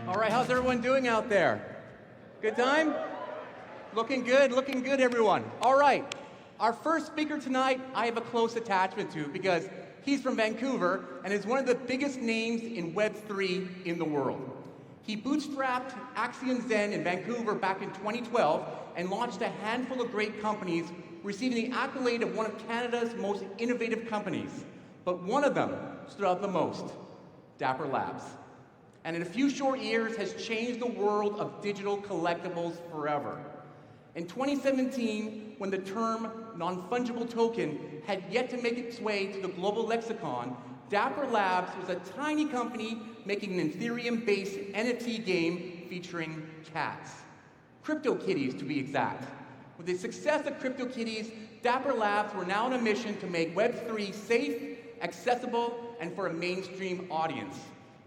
All right, how's everyone doing out there? Good time? Looking good, everyone. All right, our first speaker tonight, I have a close attachment to because he's from Vancouver and is one of the biggest names in Web3 in the world. He bootstrapped Axiom Zen in Vancouver back in 2012 and launched a handful of great companies, receiving the accolade of one of Canada's most innovative companies. But one of them stood out the most, Dapper Labs. And in a few short years has changed the world of digital collectibles forever. In 2017, when the term non-fungible token had yet to make its way to the global lexicon, Dapper Labs was a tiny company making an Ethereum-based NFT game featuring cats. CryptoKitties, to be exact. With the success of CryptoKitties, Dapper Labs were now on a mission to make Web3 safe, accessible, and for a mainstream audience.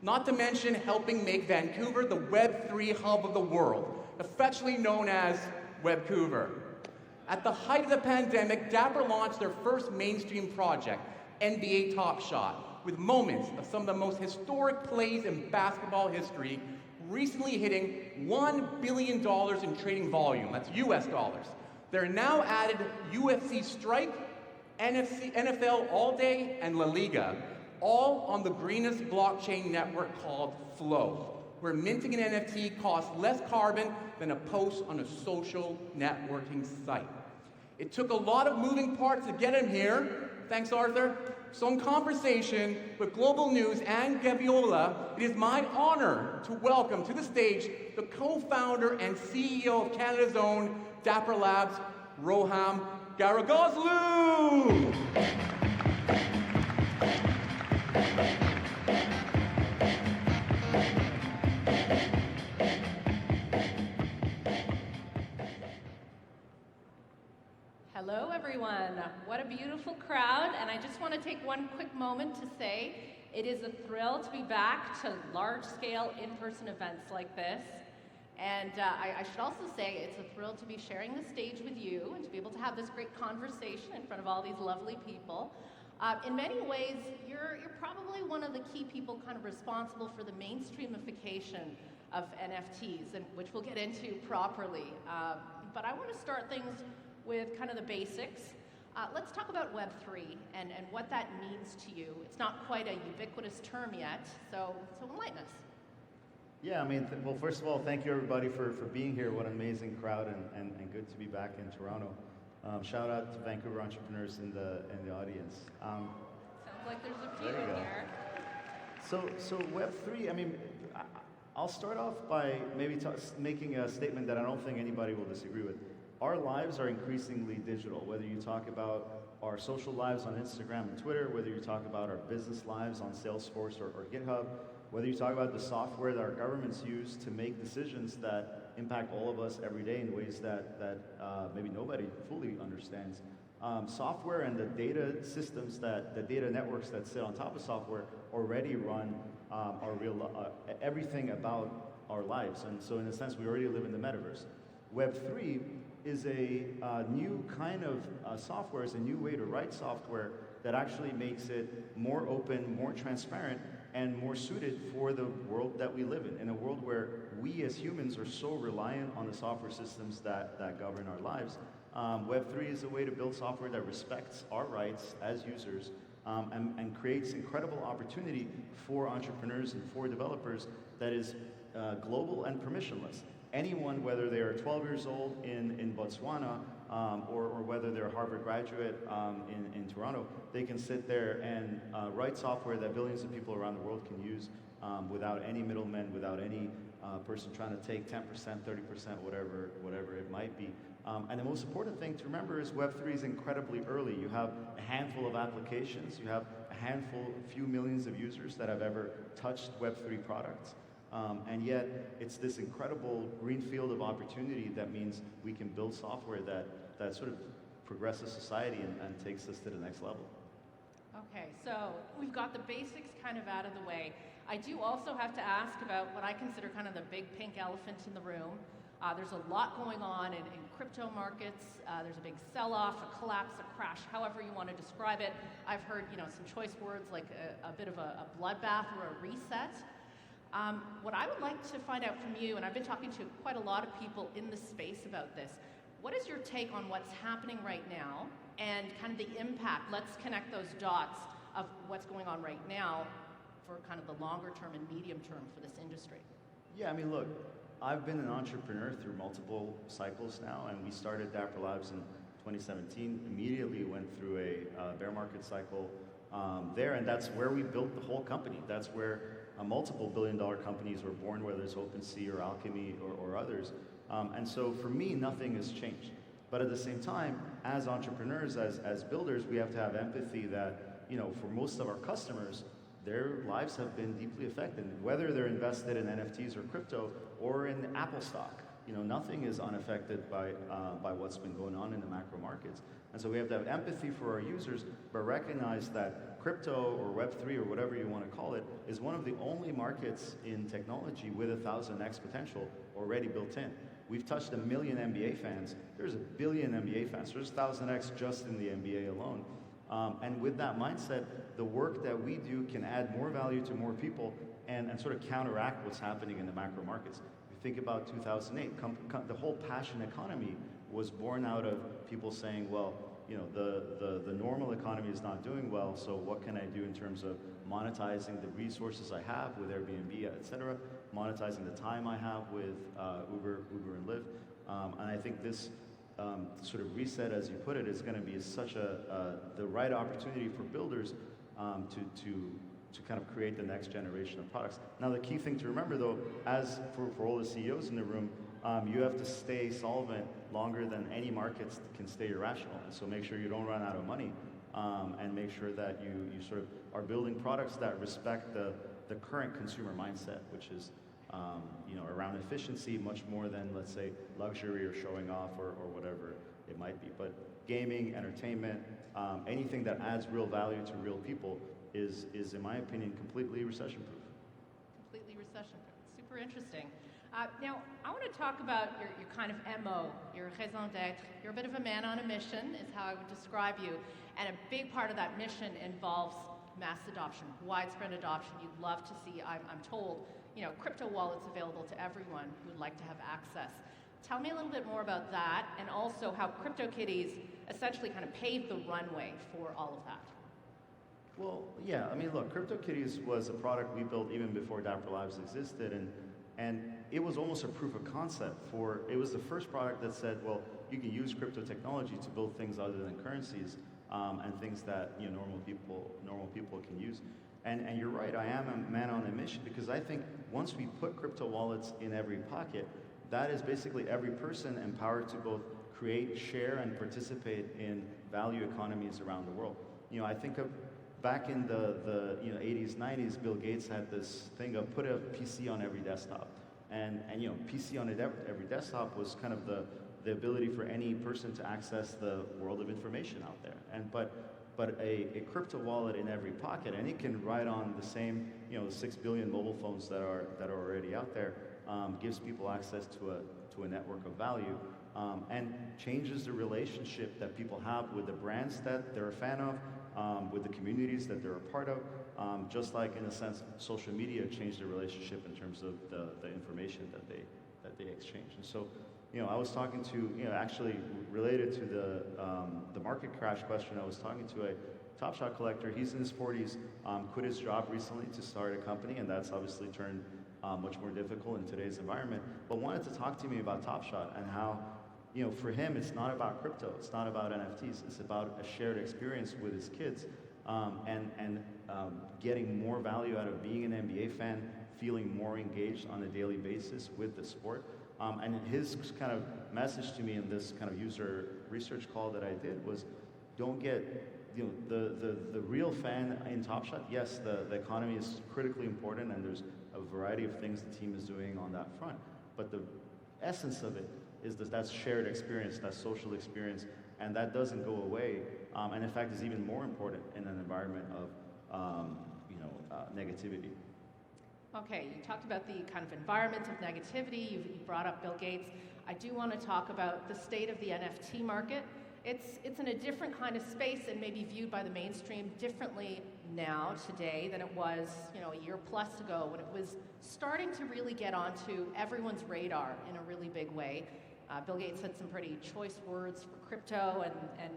Not to mention helping make Vancouver the Web3 hub of the world, affectionately known as Webcouver. At the height of the pandemic, Dapper launched their first mainstream project, NBA Top Shot, with moments of some of the most historic plays in basketball history, recently hitting $1 billion in trading volume, that's US dollars. They're now added UFC Strike, NFL All Day, and La Liga, all on the greenest blockchain network called Flow, where minting an NFT costs less carbon than a post on a social networking site. It took a lot of moving parts to get him here. Thanks, Arthur. So in conversation with Global News' Anne Gaviola, it is my honor to welcome to the stage the co-founder and CEO of Canada's own Dapper Labs, Roham Gharegozlou. Hello, everyone. What a beautiful crowd. And I just want to take one quick moment to say it is a thrill to be back to large-scale in-person events like this. And I should also say it's a thrill to be sharing the stage with you and to be able to have this great conversation in front of all these lovely people. In many ways, you're probably one of the key people kind of responsible for the mainstreamification of NFTs, and which we'll get into properly. But I want to start things with kind of the basics. Let's talk about Web3 and what that means to you. It's not quite a ubiquitous term yet, so enlighten us. Yeah, I mean, well, first of all, thank you everybody for being here. What an amazing crowd and good to be back in Toronto. Shout out to Vancouver entrepreneurs in the audience. Sounds like there's a few in here. So Web3, I mean, I'll start off by maybe making a statement that I don't think anybody will disagree with. Our lives are increasingly digital, whether you talk about our social lives on Instagram and Twitter, whether you talk about our business lives on Salesforce or GitHub, whether you talk about the software that our governments use to make decisions that impact all of us every day in ways that maybe nobody fully understands. Software and the data systems, the data networks that sit on top of software already run everything about our lives. And so in a sense, we already live in the metaverse. Web3 is a new kind of software, is a new way to write software that actually makes it more open, more transparent, and more suited for the world that we live in a world where we as humans are so reliant on the software systems that govern our lives. Web3 is a way to build software that respects our rights as users and creates incredible opportunity for entrepreneurs and for developers that is global and permissionless. Anyone, whether they are 12 years old in Botswana or whether they're a Harvard graduate in Toronto, they can sit there and write software that billions of people around the world can use without any middlemen, without any person trying to take 10%, 30%, whatever it might be. And the most important thing to remember is Web3 is incredibly early. You have a handful of applications, you have a few millions of users that have ever touched Web3 products. And yet, it's this incredible green field of opportunity that means we can build software that sort of progresses society and takes us to the next level. Okay, so we've got the basics kind of out of the way. I do also have to ask about what I consider kind of the big pink elephant in the room. There's a lot going on in crypto markets. There's a big sell-off, a collapse, a crash, however you want to describe it. I've heard some choice words like a bit of a bloodbath or a reset. What I would like to find out from you, and I've been talking to quite a lot of people in the space about this, what is your take on what's happening right now and kind of the impact? Let's connect those dots of what's going on right now for kind of the longer term and medium term for this industry. Yeah, I mean, look, I've been an entrepreneur through multiple cycles now, and we started Dapper Labs in 2017, immediately went through a bear market cycle there, and that's where we built the whole company. That's where multiple billion-dollar companies were born, whether it's OpenSea or Alchemy or others. And so for me, nothing has changed. But at the same time, as entrepreneurs, as builders, we have to have empathy that, you know, for most of our customers, their lives have been deeply affected, whether they're invested in NFTs or crypto or in Apple stock. You know, nothing is unaffected by what's been going on in the macro markets. And so we have to have empathy for our users, but recognize that crypto or Web3 or whatever you want to call it is one of the only markets in technology with 1,000x potential already built in. We've touched 1 million NBA fans. There's 1 billion NBA fans. There's 1,000x just in the NBA alone. And with that mindset, the work that we do can add more value to more people and sort of counteract what's happening in the macro markets. If you think about 2008, the whole passion economy was born out of people saying, well, you know, the normal economy is not doing well, so what can I do in terms of monetizing the resources I have with Airbnb, et cetera, monetizing the time I have with Uber and Lyft. And I think this sort of reset, as you put it, is going to be such the right opportunity for builders to kind of create the next generation of products. Now, the key thing to remember, though, as for all the CEOs in the room, you have to stay solvent longer than any markets can stay irrational. And so make sure you don't run out of money, and make sure that you sort of are building products that respect the current consumer mindset, which is you know, around efficiency much more than, let's say, luxury or showing off or whatever it might be. But gaming, entertainment, anything that adds real value to real people is in my opinion, completely recession-proof. Completely recession-proof. Super interesting. Now, I want to talk about your kind of MO, your raison d'etre. You're a bit of a man on a mission, is how I would describe you. And a big part of that mission involves mass adoption, widespread adoption. You'd love to see, I'm told, you know, crypto wallets available to everyone who would like to have access. Tell me a little bit more about that, and also how CryptoKitties essentially kind of paved the runway for all of that. Well, yeah, I mean, look, CryptoKitties was a product we built even before Dapper Labs existed, and it was almost a proof of concept it was the first product that said, well, you can use crypto technology to build things other than currencies, and things that, you know, normal people can use. And you're right, I am a man on a mission, because I think once we put crypto wallets in every pocket, that is basically every person empowered to both create, share, and participate in value economies around the world. You know, I think of back in the you know, 80s, 90s, Bill Gates had this thing of put a PC on every desktop. And you know, PC on every desktop was kind of the ability for any person to access the world of information out there. But a crypto wallet in every pocket, and it can ride on the same, you know, 6 billion mobile phones that are already out there, gives people access to a network of value, and changes the relationship that people have with the brands that they're a fan of, with the communities that they're a part of, just like, in a sense, social media changed the relationship in terms of the information that they exchange. And so, you know, I was talking to, you know, actually related to the market crash question, I was talking to a Top Shot collector. He's in his 40s, quit his job recently to start a company, and that's obviously turned much more difficult in today's environment, but wanted to talk to me about Top Shot and how, you know, for him, it's not about crypto, it's not about NFTs, it's about a shared experience with his kids, and getting more value out of being an NBA fan, feeling more engaged on a daily basis with the sport. And his kind of message to me in this kind of user research call that I did was, don't get, you know, the real fan in Top Shot. Yes, the economy is critically important, and there's a variety of things the team is doing on that front. But the essence of it is that shared experience, that social experience, and that doesn't go away. And in fact, is even more important in an environment of, you know, negativity. Okay, you talked about the kind of environment of negativity, you brought up Bill Gates. I do want to talk about the state of the NFT market It's in a different kind of space and maybe viewed by the mainstream differently now, today, than it was, a year plus ago when it was starting to really get onto everyone's radar in a really big way. Bill Gates had some pretty choice words for crypto and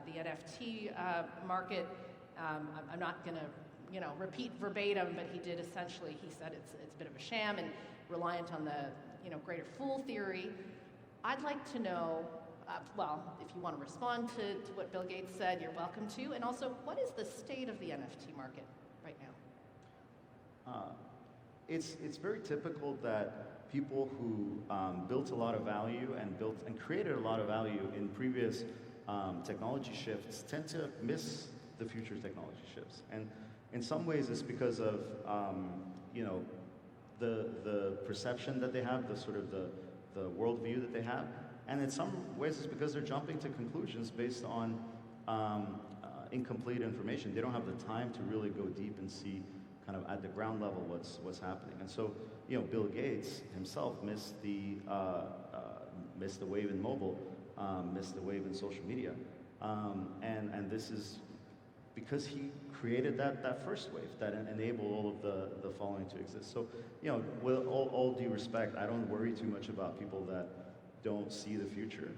the NFT market. I'm not going to, repeat verbatim, but he did essentially. He said it's a bit of a sham and reliant on the, greater fool theory. I'd like to know. Well, if you want to respond to what Bill Gates said, you're welcome to. And also, what is the state of the NFT market right now? It's very typical that people who built a lot of value and created a lot of value in previous technology shifts tend to miss the future technology shifts. And in some ways, it's because of the perception that they have, the sort of the worldview that they have. And in some ways, it's because they're jumping to conclusions based on incomplete information. They don't have the time to really go deep and see kind of at the ground level what's happening. And so, Bill Gates himself missed the wave in mobile, missed the wave in social media. And this is because he created that first wave that enabled all of the following to exist. So, with all due respect, I don't worry too much about people that don't see the future.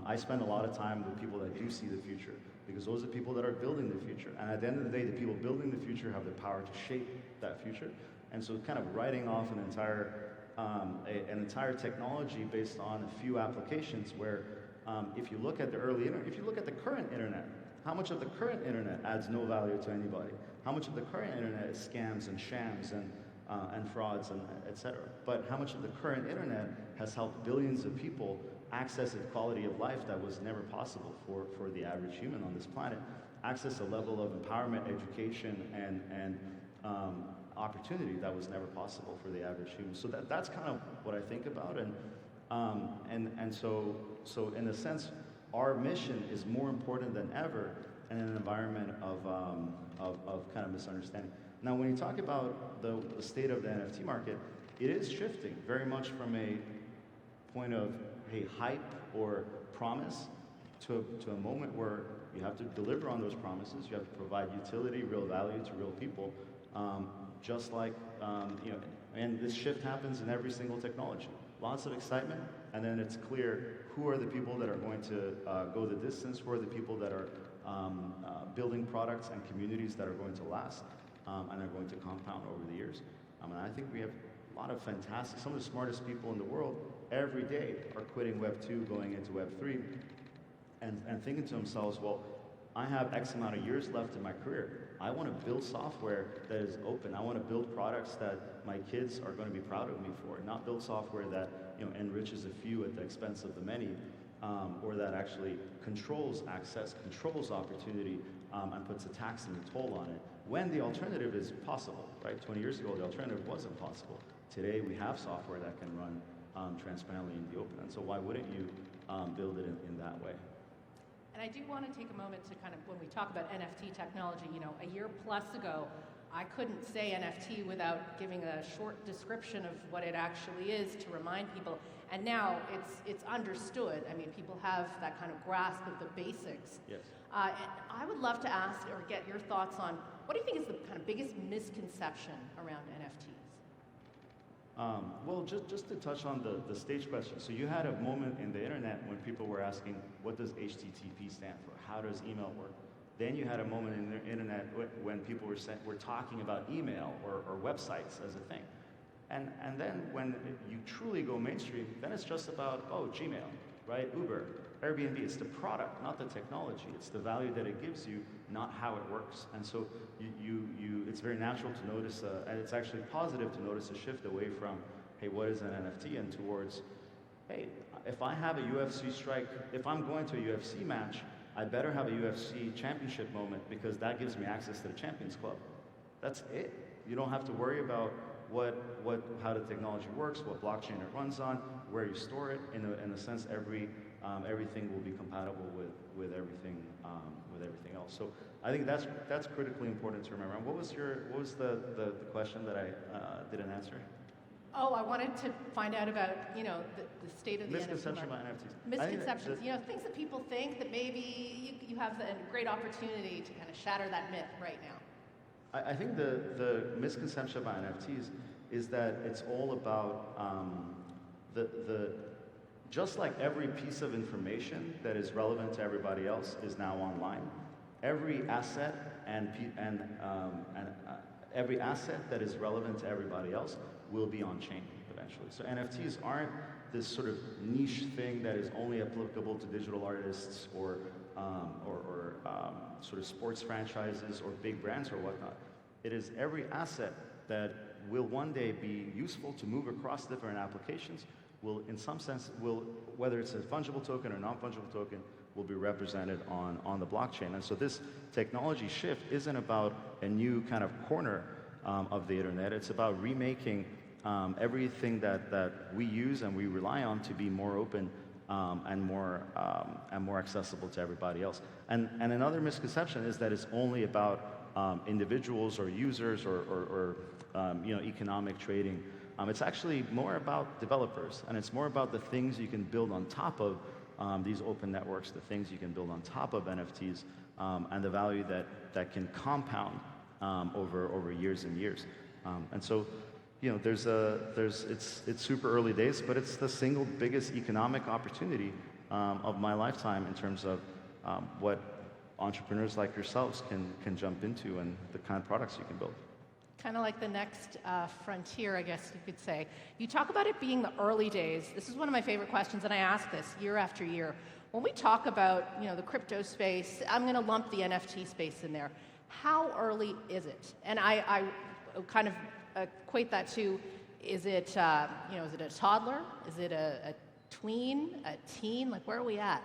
I spend a lot of time with people that do see the future, because those are people that are building the future. And at the end of the day, the people building the future have the power to shape that future. And so kind of writing off an entire technology based on a few applications where if you look at the if you look at the current internet, how much of the current internet adds no value to anybody? How much of the current internet is scams and shams and frauds and et cetera? But how much of the current internet has helped billions of people access a quality of life that was never possible for the average human on this planet, access a level of empowerment, education, and opportunity that was never possible for the average human. So that's kind of what I think about, and so in a sense, our mission is more important than ever in an environment of kind of misunderstanding. Now, when you talk about the state of the NFT market, it is shifting very much from a point of, hey, hype or promise to a moment where you have to deliver on those promises. You have to provide utility, real value to real people, just like, and this shift happens in every single technology. Lots of excitement, and then it's clear who are the people that are going to go the distance, who are the people that are building products and communities that are going to last and are going to compound over the years. And I think we have a lot of fantastic, some of the smartest people in the world every day are quitting Web 2, going into Web 3, and thinking to themselves, well, I have X amount of years left in my career. I want to build software that is open. I want to build products that my kids are going to be proud of me for, not build software that enriches a few at the expense of the many, or that actually controls access, controls opportunity, and puts a tax and a toll on it, when the alternative is possible, right? 20 years ago, the alternative wasn't possible. Today, we have software that can run transparently in the open, and so why wouldn't you build it in that way? And I do want to take a moment to kind of, when we talk about NFT technology, a year plus ago, I couldn't say NFT without giving a short description of what it actually is to remind people. And now it's understood. I mean, people have that kind of grasp of the basics. Yes. And I would love to ask or get your thoughts on, what do you think is the kind of biggest misconception around NFTs? Well, just to touch on the stage question. So you had a moment in the internet when people were asking, what does HTTP stand for? How does email work? Then you had a moment in the internet when people were talking about email or websites as a thing. And then when you truly go mainstream, then it's just about, Gmail, right? Uber, Airbnb. It's the product, not the technology. It's the value that it gives you, not how it works. And so it's very natural to notice, and it's actually positive to notice a shift away from, hey, what is an NFT, and towards, hey, if I have a UFC strike, if I'm going to a UFC match, I better have a UFC championship moment, because that gives me access to the Champions Club. That's it. You don't have to worry about how the technology works, what blockchain it runs on, where you store it. In a sense, everything will be compatible with everything else. So I think that's critically important to remember. And what was the question that I didn't answer? Oh, I wanted to find out about, the state of the NFT Misconception market. about NFTs. Misconceptions, things that people think that maybe you have a great opportunity to kind of shatter that myth right now. I think the misconception about NFTs is that it's all about just like every piece of information that is relevant to everybody else is now online. Every asset every asset that is relevant to everybody else will be on chain eventually. So NFTs aren't this sort of niche thing that is only applicable to digital artists or sort of sports franchises or big brands or whatnot. It is every asset that will one day be useful to move across different applications, will in some sense, whether it's a fungible token or non-fungible token, will be represented on the blockchain. And so this technology shift isn't about a new kind of corner of the internet. It's about remaking everything that we use and we rely on to be more open and more accessible to everybody else. And another misconception is that it's only about individuals or users or economic trading. It's actually more about developers, and it's more about the things you can build on top of these open networks, the things you can build on top of NFTs, and the value that can compound over years and years. And so, it's super early days, but it's the single biggest economic opportunity of my lifetime in terms of what entrepreneurs like yourselves can jump into and the kind of products you can build. Kind of like the next frontier, I guess you could say. You talk about it being the early days. This is one of my favorite questions, and I ask this year after year. When we talk about the crypto space, I'm going to lump the NFT space in there. How early is it? And I kind of equate that to, is it is it a toddler? Is it a tween, a teen? Like, where are we at?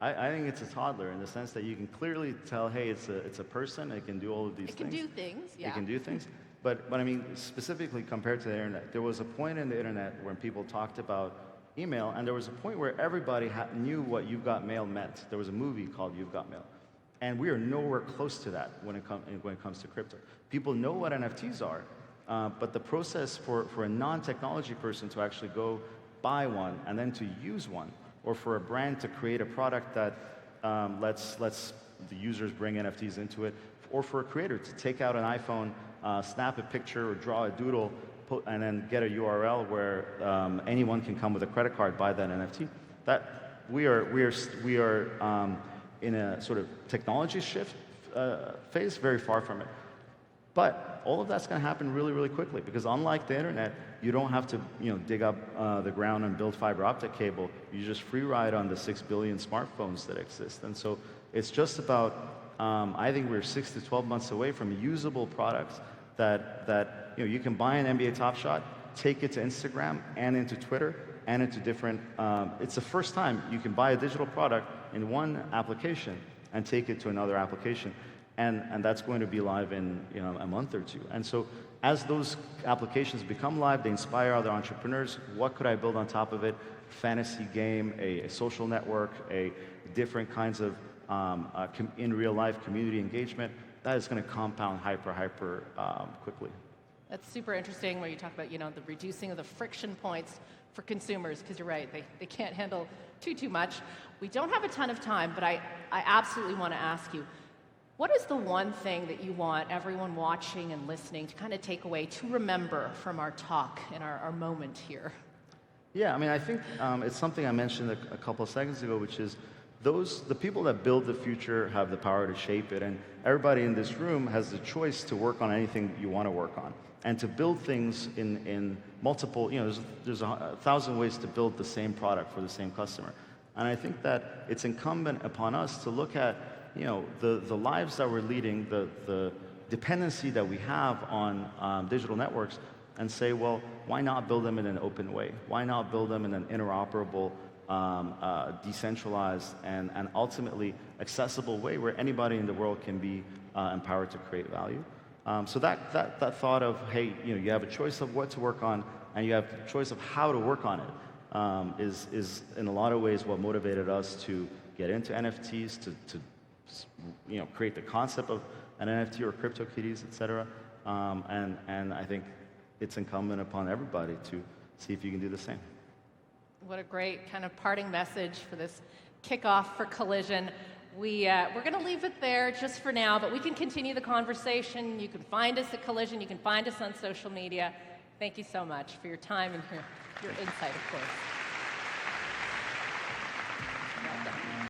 I think it's a toddler in the sense that you can clearly tell, hey, it's a person. It can do all of these things. It can do things, yeah. It can do things. But I mean, specifically compared to the internet, there was a point in the internet when people talked about email, and there was a point where everybody knew what You've Got Mail meant. There was a movie called You've Got Mail. And we are nowhere close to that when it comes to crypto. People know what NFTs are, but the process for a non-technology person to actually go buy one and then to use one, or for a brand to create a product that lets the users bring NFTs into it, or for a creator to take out an iPhone, snap a picture or draw a doodle, and then get a URL where anyone can come with a credit card, buy that NFT. That we are in a sort of technology shift phase, very far from it. But all of that's going to happen really, really quickly, because unlike the internet, you don't have to dig up the ground and build fiber optic cable. You just free ride on the 6 billion smartphones that exist. And so it's just about, I think we're 6 to 12 months away from usable products that you can buy an NBA Top Shot, take it to Instagram and into Twitter and into different, it's the first time you can buy a digital product in one application and take it to another application. And that's going to be live in a month or two. And so as those applications become live, they inspire other entrepreneurs. What could I build on top of it? Fantasy game, a social network, a different kinds of in real life community engagement. That is going to compound hyper quickly. That's super interesting when you talk about the reducing of the friction points for consumers, because you're right, they can't handle too much. We don't have a ton of time, but I absolutely want to ask you, what is the one thing that you want everyone watching and listening to kind of take away, to remember from our talk and our moment here? Yeah, I mean, I think it's something I mentioned a couple of seconds ago, which is the people that build the future have the power to shape it, and everybody in this room has the choice to work on anything you want to work on, and to build things in multiple, there's 1,000 ways to build the same product for the same customer. And I think that it's incumbent upon us to look at the lives that we're leading, the dependency that we have on digital networks, and say, well, why not build them in an open way? Why not build them in an interoperable, decentralized, and ultimately accessible way where anybody in the world can be empowered to create value? So that thought of, hey, you have a choice of what to work on, and you have a choice of how to work on it, is in a lot of ways what motivated us to get into NFTs, to create the concept of an NFT or CryptoKitties, et cetera. And I think it's incumbent upon everybody to see if you can do the same. What a great kind of parting message for this kickoff for Collision. We're going to leave it there just for now, but we can continue the conversation. You can find us at Collision. You can find us on social media. Thank you so much for your time and your insight, of course.